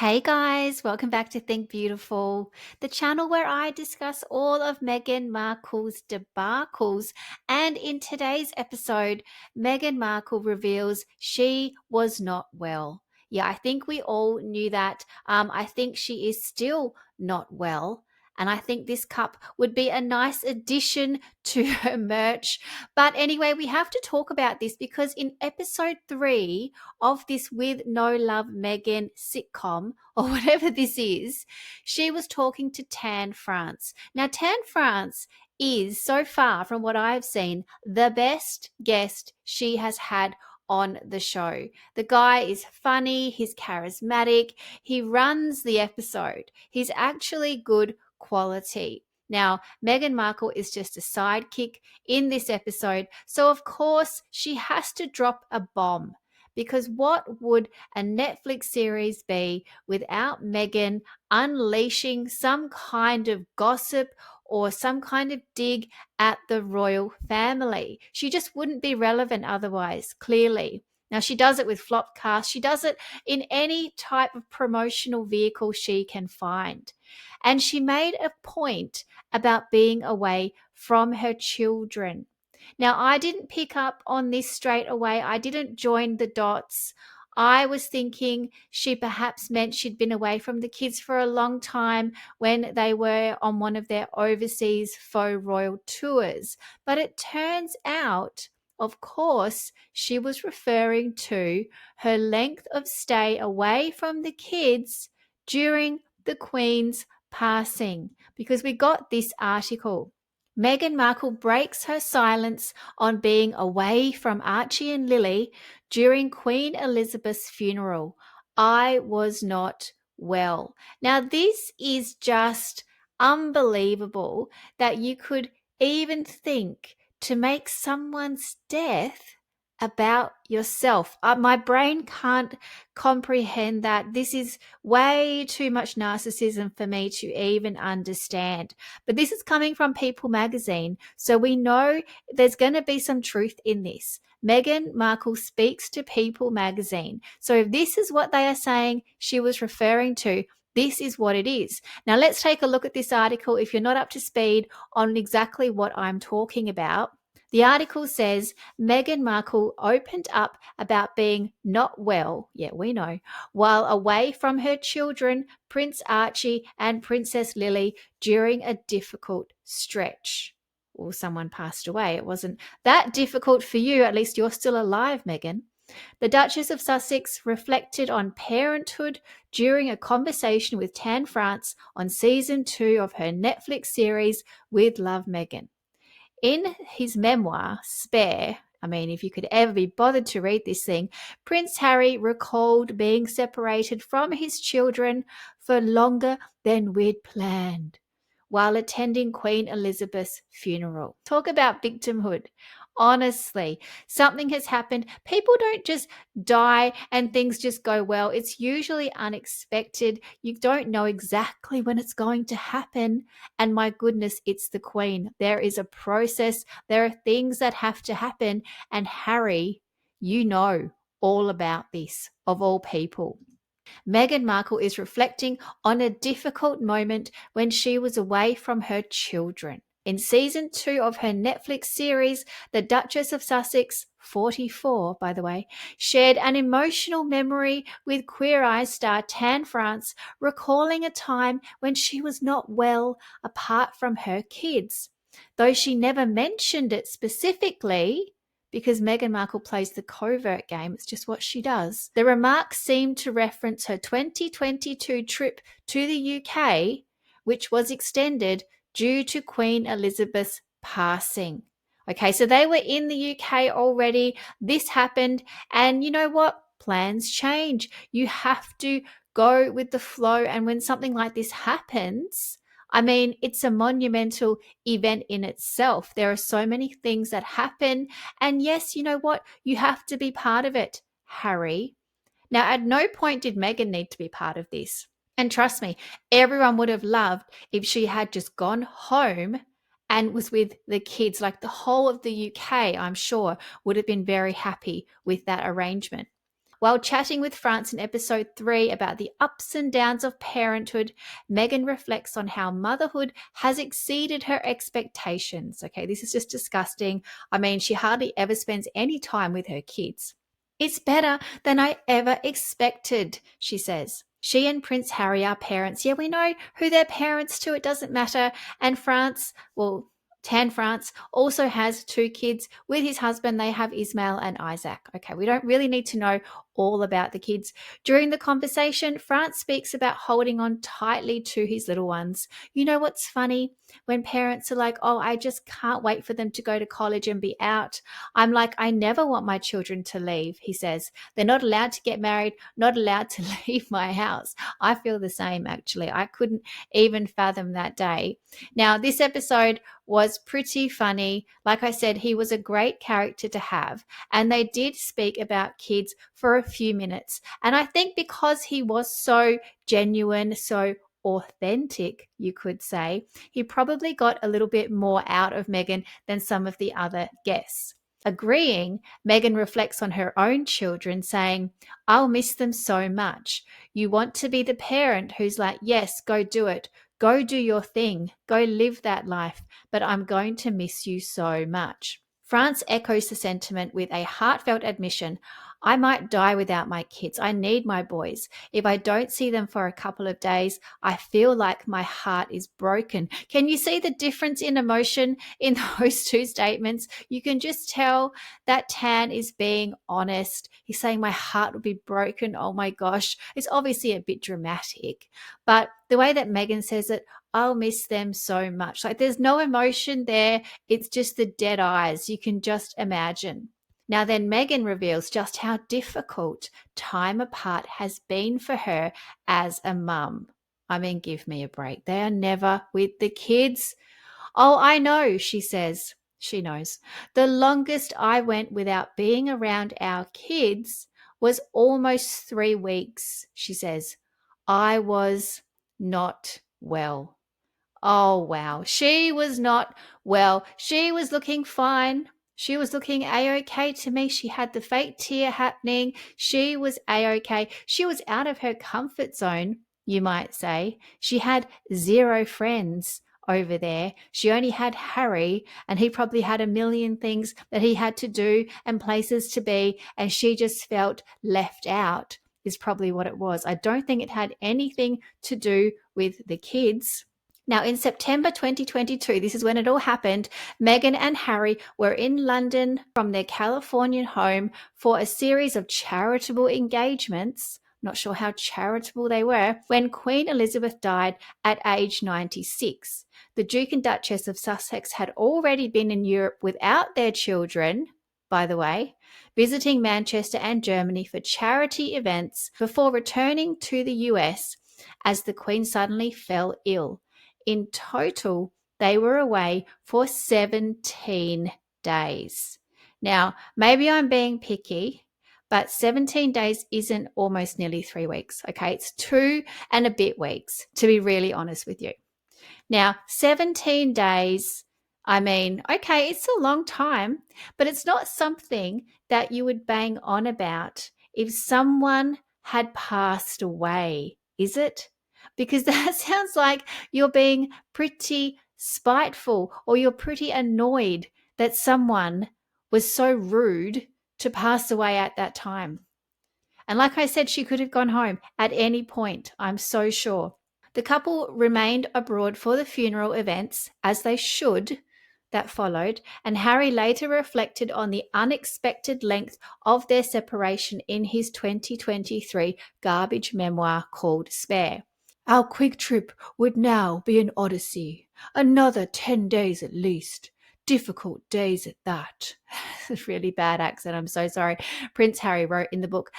Hey guys, welcome back to Think Beautiful, the channel where I discuss all of Meghan Markle's debacles. And in today's episode, Meghan Markle reveals she was not well. Yeah, I think we all knew that. I think she is still not well. And I think this cup would be a nice addition to her merch. But anyway, we have to talk about this because in episode 3, of this With No Love Meghan sitcom or whatever this is, she was talking to Tan France. Now, Tan France is, so far from what I've seen, the best guest she has had on the show. The guy is funny, he's charismatic, he runs the episode. He's actually good quality. Now, Meghan Markle is just a sidekick in this episode, so of course she has to drop a bomb. Because what would a Netflix series be without Meghan unleashing some kind of gossip or some kind of dig at the royal family? She just wouldn't be relevant otherwise, clearly. Now, she does it with Flopcast. She does it in any type of promotional vehicle she can find. And she made a point about being away from her children. Now, I didn't pick up on this straight away. I didn't join the dots. I was thinking she perhaps meant she'd been away from the kids for a long time when they were on one of their overseas faux royal tours. But it turns out, of course, she was referring to her length of stay away from the kids during the Queen's passing, because we got this article. Meghan Markle breaks her silence on being away from Archie and Lily during Queen Elizabeth's funeral. I was not well. Now, this is just unbelievable that you could even think to make someone's death about yourself. My brain can't comprehend that. This is way too much narcissism for me to even understand. But this is coming from People magazine, so we know there's going to be some truth in this. Meghan Markle speaks to People magazine. So if this is what they are saying she was referring to, this is what it is. Now let's take a look at this article if you're not up to speed on exactly what I'm talking about. The article says Meghan Markle opened up about being not well, yeah, we know, while away from her children, Prince Archie and Princess Lily, during a difficult stretch. Well, someone passed away. It wasn't that difficult for you. At least you're still alive, Meghan. The Duchess of Sussex reflected on parenthood during a conversation with Tan France on season 2 of her Netflix series With Love Meghan. In his memoir, Spare, I mean, if you could ever be bothered to read this thing, Prince Harry recalled being separated from his children for longer than we'd planned while attending Queen Elizabeth's funeral. Talk about victimhood. Honestly, something has happened. People don't just die and things just go well. It's usually unexpected. You don't know exactly when it's going to happen. And my goodness, it's the Queen. There is a process. There are things that have to happen. And Harry, you know all about this, of all people. Meghan Markle is reflecting on a difficult moment when she was away from her children. In season 2 of her Netflix series, The Duchess of Sussex, 44 by the way, shared an emotional memory with Queer Eye star Tan France, recalling a time when she was not well apart from her kids. Though she never mentioned it specifically, because Meghan Markle plays the covert game. It's just what she does. The remarks seem to reference her 2022 trip to the UK, which was extended due to Queen Elizabeth's passing. Okay, so they were in the UK already. This happened, and you know what? Plans change. You have to go with the flow, and when something like this happens, I mean, it's a monumental event in itself. There are so many things that happen. And yes, you know what? You have to be part of it, Harry. Now, at no point did Meghan need to be part of this. And trust me, everyone would have loved if she had just gone home and was with the kids. Like the whole of the UK, I'm sure, would have been very happy with that arrangement. While chatting with France in episode 3 about the ups and downs of parenthood, Meghan reflects on how motherhood has exceeded her expectations. Okay, this is just disgusting. I mean, she hardly ever spends any time with her kids. It's better than I ever expected, she says. She and Prince Harry are parents. Yeah, we know who they're parents to. It doesn't matter. And France, well, Tan France also has 2 kids with his husband. They have Ismail and Isaac. Okay, we don't really need to know all about the kids. During the conversation, France speaks about holding on tightly to his little ones. You know what's funny? When parents are like, oh, I just can't wait for them to go to college and be out. I'm like, I never want my children to leave, he says. They're not allowed to get married, not allowed to leave my house. I feel the same, actually. I couldn't even fathom that day. Now, this episode was pretty funny. Like I said, he was a great character to have. And they did speak about kids for a few minutes. And I think because he was so genuine, so authentic, you could say, he probably got a little bit more out of Meghan than some of the other guests. Agreeing, Meghan reflects on her own children, saying, I'll miss them so much. You want to be the parent who's like, yes, go do it. Go do your thing. Go live that life. But I'm going to miss you so much. France echoes the sentiment with a heartfelt admission. I might die without my kids. I need my boys. If I don't see them for a couple of days, I feel like my heart is broken. Can you see the difference in emotion in those 2 statements? You can just tell that Tan is being honest. He's saying my heart would be broken. Oh my gosh. It's obviously a bit dramatic, but the way that Meghan says it, I'll miss them so much. Like there's no emotion there. It's just the dead eyes. You can just imagine. Now then, Meghan reveals just how difficult time apart has been for her as a mum. I mean, give me a break. They are never with the kids. Oh, I know, she says. She knows. The longest I went without being around our kids was almost 3 weeks, she says. I was not well. Oh, wow. She was not well. She was looking fine. She was looking A-OK to me. She had the fake tear happening. She was A-OK. She was out of her comfort zone, you might say. She had 0 friends over there. She only had Harry, and he probably had a million things that he had to do and places to be, and she just felt left out is probably what it was. I don't think it had anything to do with the kids. Now, in September 2022, this is when it all happened, Meghan and Harry were in London from their Californian home for a series of charitable engagements. Not sure how charitable they were, when Queen Elizabeth died at age 96. The Duke and Duchess of Sussex had already been in Europe without their children, by the way, visiting Manchester and Germany for charity events before returning to the US as the Queen suddenly fell ill. In total, they were away for 17 days. Now, maybe I'm being picky, but 17 days isn't almost nearly 3 weeks, okay? It's 2 and a bit weeks, to be really honest with you. Now, 17 days, I mean, okay, it's a long time, but it's not something that you would bang on about if someone had passed away, is it? Because that sounds like you're being pretty spiteful or you're pretty annoyed that someone was so rude to pass away at that time. And like I said, she could have gone home at any point, I'm so sure. The couple remained abroad for the funeral events, as they should, that followed, and Harry later reflected on the unexpected length of their separation in his 2023 garbage memoir called Spare. Our quick trip would now be an odyssey, another 10 days at least. Difficult days at that. It's a really bad accent, I'm so sorry. Prince Harry wrote in the book,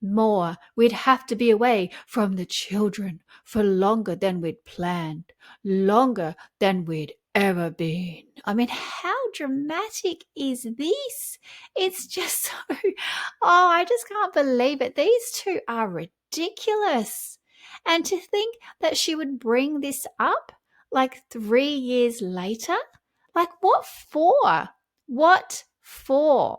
more, we'd have to be away from the children for longer than we'd planned, longer than we'd ever been. I mean, how dramatic is this? It's just so, I just can't believe it. These 2 are ridiculous. And to think that she would bring this up like 3 years later, like what for? What for?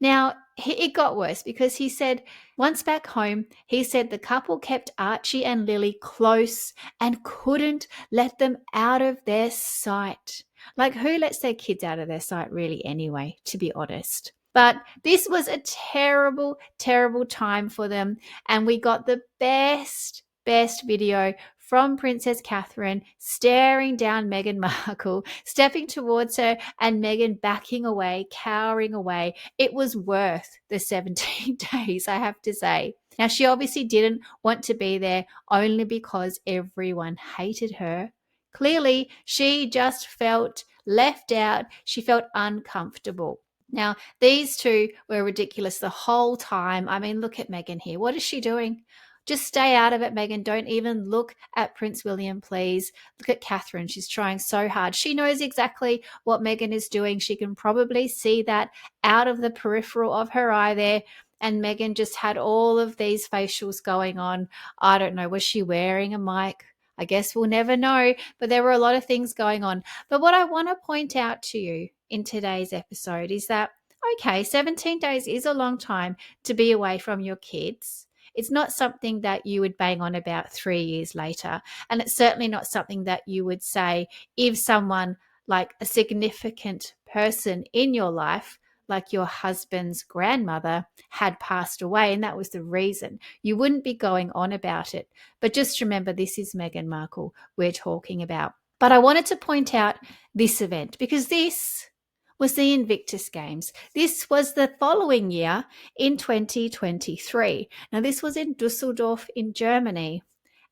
Now, it got worse because he said once back home, he said the couple kept Archie and Lily close and couldn't let them out of their sight. Like, who lets their kids out of their sight, really, anyway, to be honest? But this was a terrible, terrible time for them. And we got the best video from Princess Catherine staring down Meghan Markle, stepping towards her, and Meghan backing away, cowering away. It was worth the 17 days, I have to say. Now, she obviously didn't want to be there only because everyone hated her. Clearly, she just felt left out. She felt uncomfortable. Now, these two were ridiculous the whole time. I mean, look at Meghan here. What is she doing? Just stay out of it, Meghan. Don't even look at Prince William, please. Look at Catherine. She's trying so hard. She knows exactly what Meghan is doing. She can probably see that out of the peripheral of her eye there. And Meghan just had all of these facials going on. I don't know. Was she wearing a mic? I guess we'll never know. But there were a lot of things going on. But what I want to point out to you in today's episode is that, okay, 17 days is a long time to be away from your kids. It's not something that you would bang on about 3 years later. And it's certainly not something that you would say if someone like a significant person in your life, like your husband's grandmother, had passed away and that was the reason. You wouldn't be going on about it. But just remember, this is Meghan Markle we're talking about. But I wanted to point out this event because this was the Invictus Games. This was the following year in 2023. Now, this was in Dusseldorf in Germany.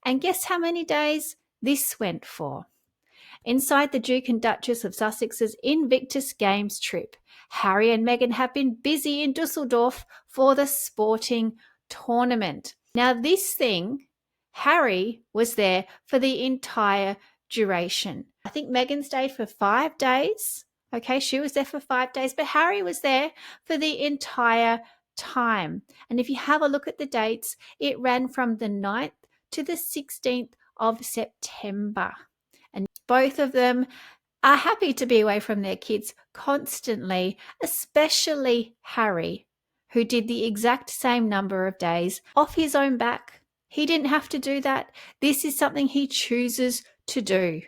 And guess how many days this went for? Inside the Duke and Duchess of Sussex's Invictus Games trip, Harry and Meghan have been busy in Dusseldorf for the sporting tournament. Now, this thing, Harry was there for the entire duration. I think Meghan stayed for 5 days. Okay, she was there for 5 days, but Harry was there for the entire time. And if you have a look at the dates, it ran from the 9th to the 16th of September. And both of them are happy to be away from their kids constantly, especially Harry, who did the exact same number of days off his own back. He didn't have to do that. This is something he chooses to do.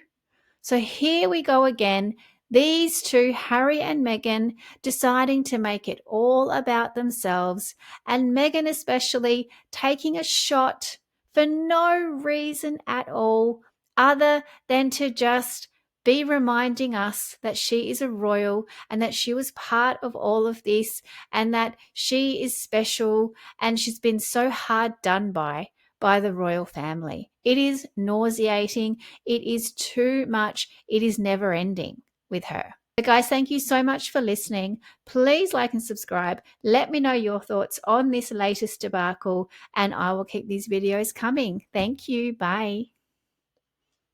So here we go again. These two, Harry and Meghan, deciding to make it all about themselves, and Meghan especially taking a shot for no reason at all other than to just be reminding us that she is a royal and that she was part of all of this and that she is special and she's been so hard done by the royal family. It is nauseating. It is too much. It is never ending with her. So guys, thank you so much for listening. Please like and subscribe. Let me know your thoughts on this latest debacle and I will keep these videos coming. Thank you. Bye.